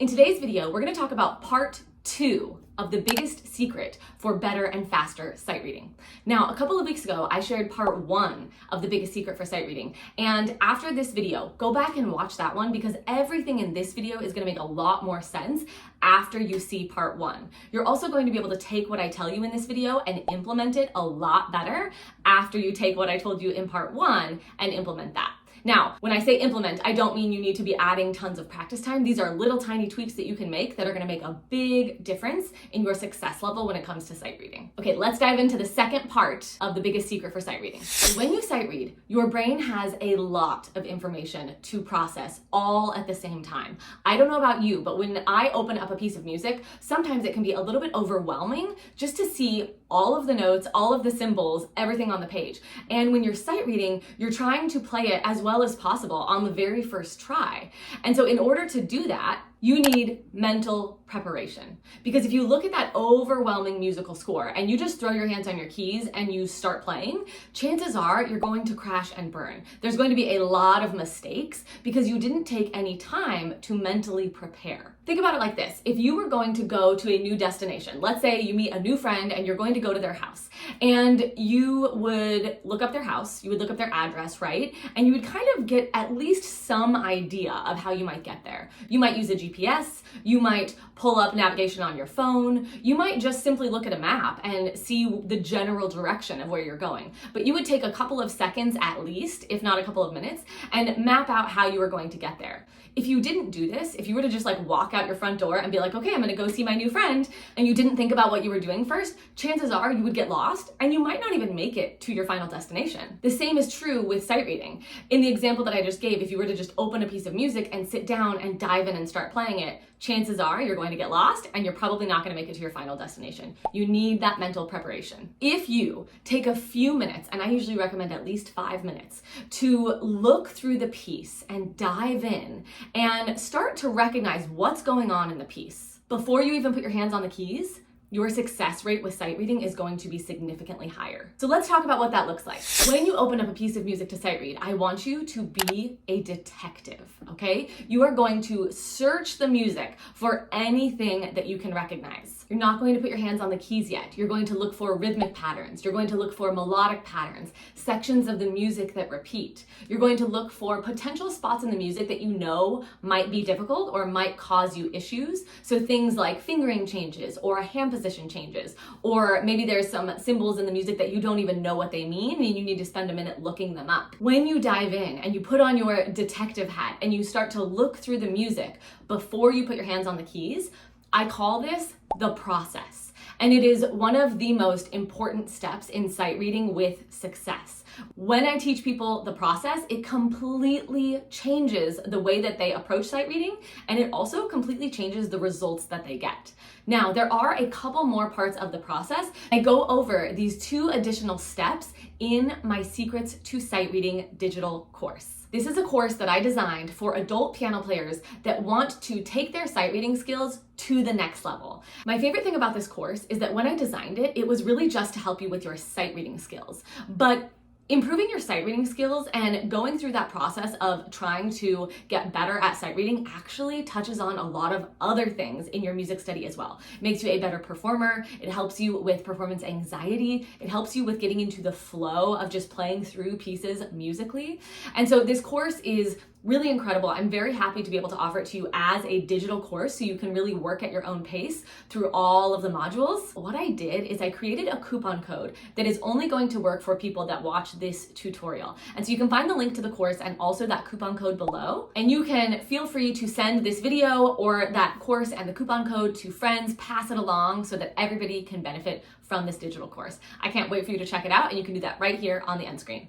In today's video, we're going to talk about part 2 of the biggest secret for better and faster sight reading. Now, a couple of weeks ago, I shared part 1 of the biggest secret for sight reading. And after this video, go back and watch that one because everything in this video is going to make a lot more sense after you see part 1. You're also going to be able to take what I tell you in this video and implement it a lot better after you take what I told you in part 1 and implement that. Now, when I say implement, I don't mean you need to be adding tons of practice time. These are little tiny tweaks that you can make that are going to make a big difference in your success level when it comes to sight reading. Okay, let's dive into the second part of the biggest secret for sight reading. When you sight read, your brain has a lot of information to process all at the same time. I don't know about you, but when I open up a piece of music, sometimes it can be a little bit overwhelming just to see all of the notes, all of the symbols, everything on the page. And when you're sight reading, you're trying to play it as well as possible on the very first try. And so in order to do that, you need mental preparation. Because if you look at that overwhelming musical score and you just throw your hands on your keys and you start playing, chances are you're going to crash and burn. There's going to be a lot of mistakes because you didn't take any time to mentally prepare. Think about it like this. If you were going to go to a new destination, let's say you meet a new friend and you're going to go to their house, and you would look up their house, you would look up their address, right? And you would kind of get at least some idea of how you might get there. You might use a GPS, you might pull up navigation on your phone, you might just simply look at a map and see the general direction of where you're going. But you would take a couple of seconds at least, if not a couple of minutes, and map out how you were going to get there. If you didn't do this, if you were to just like walk out your front door and be like, okay, I'm gonna go see my new friend, and you didn't think about what you were doing first, chances are you would get lost and you might not even make it to your final destination. The same is true with sight reading. In the example that I just gave, if you were to just open a piece of music and sit down and dive in and start playing it, chances are you're going to get lost and you're probably not going to make it to your final destination. You need that mental preparation. If you take a few minutes, and I usually recommend at least 5 minutes, to look through the piece and dive in and start to recognize what's going on in the piece before you even put your hands on the keys, your success rate with sight reading is going to be significantly higher. So let's talk about what that looks like. When you open up a piece of music to sight read, I want you to be a detective, okay? You are going to search the music for anything that you can recognize. You're not going to put your hands on the keys yet. You're going to look for rhythmic patterns. You're going to look for melodic patterns, sections of the music that repeat. You're going to look for potential spots in the music that you know might be difficult or might cause you issues. So things like fingering changes or a hand position changes, or maybe there's some symbols in the music that you don't even know what they mean and you need to spend a minute looking them up. When you dive in and you put on your detective hat and you start to look through the music before you put your hands on the keys, I call this the process. And it is one of the most important steps in sight reading with success. When I teach people the process, it completely changes the way that they approach sight reading, and it also completely changes the results that they get. Now, there are a couple more parts of the process. I go over these 2 additional steps in my Secrets to Sight Reading digital course. This is a course that I designed for adult piano players that want to take their sight reading skills to the next level. My favorite thing about this course is that when I designed it, it was really just to help you with your sight reading skills. But improving your sight reading skills and going through that process of trying to get better at sight reading actually touches on a lot of other things in your music study as well. It makes you a better performer. It helps you with performance anxiety. It helps you with getting into the flow of just playing through pieces musically. And so this course is really incredible. I'm very happy to be able to offer it to you as a digital course so you can really work at your own pace through all of the modules. What I did is I created a coupon code that is only going to work for people that watch this tutorial. And so you can find the link to the course and also that coupon code below. And you can feel free to send this video or that course and the coupon code to friends, pass it along so that everybody can benefit from this digital course. I can't wait for you to check it out, and you can do that right here on the end screen.